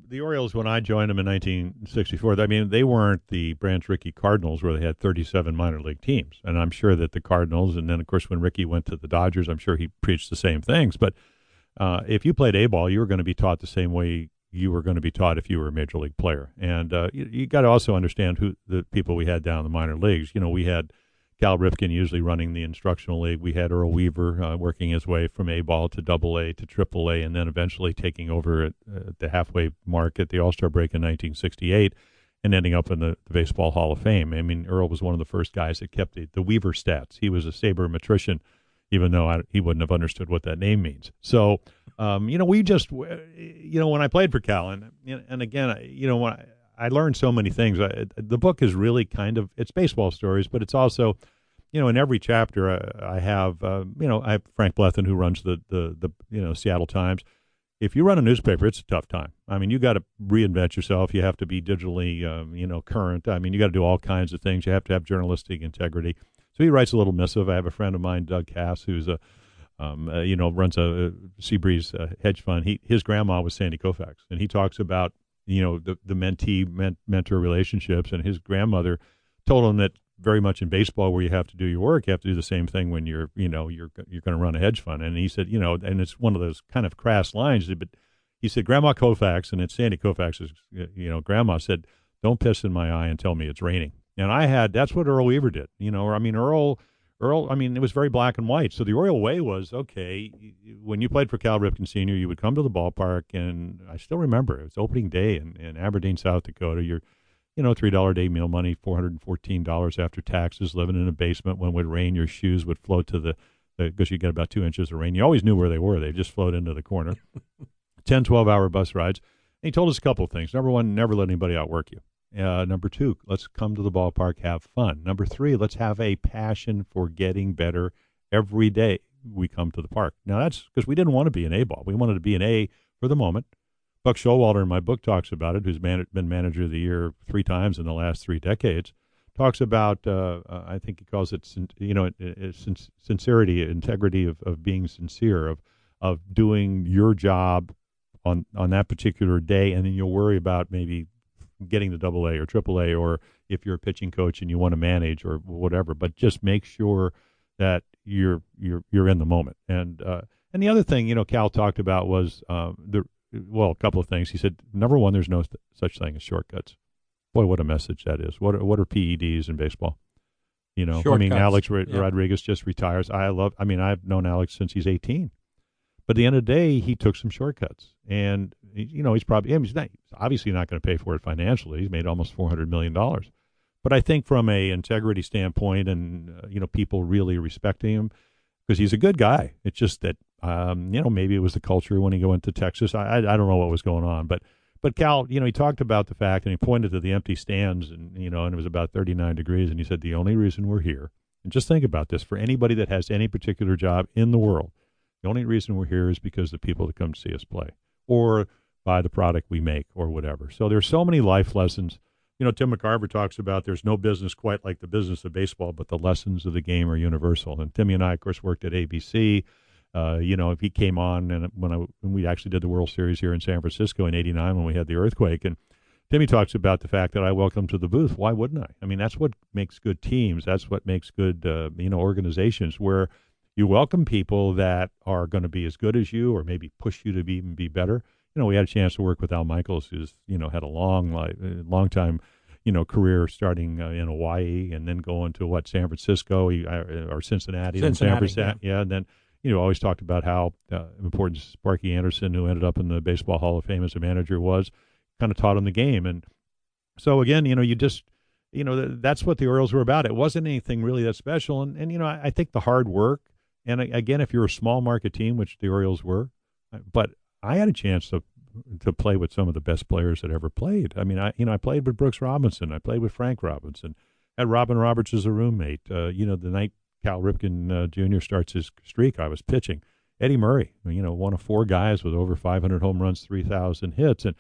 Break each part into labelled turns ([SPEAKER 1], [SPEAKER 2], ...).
[SPEAKER 1] the Orioles, when I joined them in 1964, I mean, they weren't the Branch Rickey Cardinals where they had 37 minor league teams. And I'm sure that the Cardinals, and then, of course, when Rickey went to the Dodgers, I'm sure he preached the same things. But if you played A-ball, you were going to be taught the same way you were going to be taught if you were a major league player. And you got to also understand who the people we had down in the minor leagues. You know, we had Cal Ripken usually running the instructional league. We had Earl Weaver working his way from A-ball to AA to AAA, and then eventually taking over at the halfway mark at the All-Star break in 1968 and ending up in the Baseball Hall of Fame. I mean, Earl was one of the first guys that kept the Weaver stats. He was a sabermetrician, even though he wouldn't have understood what that name means. So, we just, when I played for Cal, and again, when I learned so many things. The book is really it's baseball stories, but it's also, in every chapter I have Frank Blethen, who runs the Seattle Times. If you run a newspaper, it's a tough time. I mean, you got to reinvent yourself. You have to be digitally, current. I mean, you got to do all kinds of things. You have to have journalistic integrity. So he writes a little missive. I have a friend of mine, Doug Cass, who's runs a Seabreeze hedge fund. His grandma was Sandy Koufax, and he talks about the mentee-mentor relationships, and his grandmother told him that very much in baseball, where you have to do your work, you have to do the same thing when you're going to run a hedge fund. And he said, and it's one of those kind of crass lines, but he said, Grandma Koufax, and it's Sandy Koufax's, grandma said, "Don't piss in my eye and tell me it's raining." And that's what Earl Weaver did. Earl, it was very black and white. So the Oriole way was, okay, when you played for Cal Ripken Sr., you would come to the ballpark, and I still remember, it was opening day in Aberdeen, South Dakota. You're, $3 a day meal money, $414 after taxes, living in a basement. When it would rain, your shoes would float to because you get about 2 inches of rain. You always knew where they were. They just float into the corner. 10, 12-hour bus rides. And he told us a couple of things. Number one, never let anybody outwork you. Number two, let's come to the ballpark, have fun. Number three, let's have a passion for getting better every day we come to the park. Now, that's because we didn't want to be an A-ball. We wanted to be an A for the moment. Buck Showalter in my book talks about it, who's been manager of the year 3 times in the last 3 decades, talks about, I think he calls it, sincerity, integrity of being sincere, of doing your job on that particular day, and then you'll worry about maybe getting to AA or AAA, or if you're a pitching coach and you want to manage or whatever, but just make sure that you're in the moment. And the other thing, Cal talked about was a couple of things. He said, number one, there's no such thing as shortcuts. Boy, what a message that is. What are PEDs in baseball?
[SPEAKER 2] Shortcuts.
[SPEAKER 1] Alex Rodriguez just retires. I've known Alex since he's 18. But at the end of the day, he took some shortcuts, and he's obviously not going to pay for it financially. He's made almost $400 million. But I think from a integrity standpoint, and people really respecting him because he's a good guy. It's just that maybe it was the culture when he went to Texas. I don't know what was going on, but Cal, he talked about the fact, and he pointed to the empty stands, and and it was about 39 degrees, and he said the only reason we're here, and just think about this for anybody that has any particular job in the world. The only reason we're here is because the people that come to see us play or buy the product we make or whatever. So there's so many life lessons. Tim McCarver talks about there's no business quite like the business of baseball, but the lessons of the game are universal. And Timmy and I, of course, worked at ABC. If he came on, and when we actually did the World Series here in San Francisco in '89 when we had the earthquake, and Timmy talks about the fact that I welcomed to the booth. Why wouldn't I? I mean, that's what makes good teams. That's what makes good, organizations where you welcome people that are going to be as good as you or maybe push you to even be better. We had a chance to work with Al Michaels, who's, had a long time, career starting in Hawaii and then going to San Francisco or Cincinnati. Then San Francisco. Yeah. And then, always talked about how important Sparky Anderson, who ended up in the Baseball Hall of Fame as a manager, was, kind of taught him the game. And so again, that's what the Orioles were about. It wasn't anything really that special. And I think the hard work, and again, if you're a small market team, which the Orioles were, but I had a chance to play with some of the best players that ever played. I mean, I played with Brooks Robinson. I played with Frank Robinson. Had Robin Roberts as a roommate. The night Cal Ripken Jr. starts his streak, I was pitching. Eddie Murray, one of 4 guys with over 500 home runs, 3,000 hits, and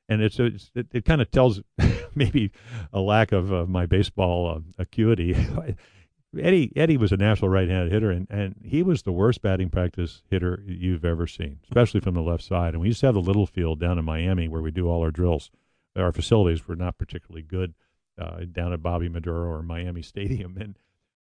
[SPEAKER 1] it kind of tells maybe a lack of my baseball acuity. Eddie was a natural right-handed hitter, and he was the worst batting practice hitter you've ever seen, especially from the left side. And we used to have the little field down in Miami where we do all our drills. Our facilities were not particularly good down at Bobby Maduro or Miami Stadium, and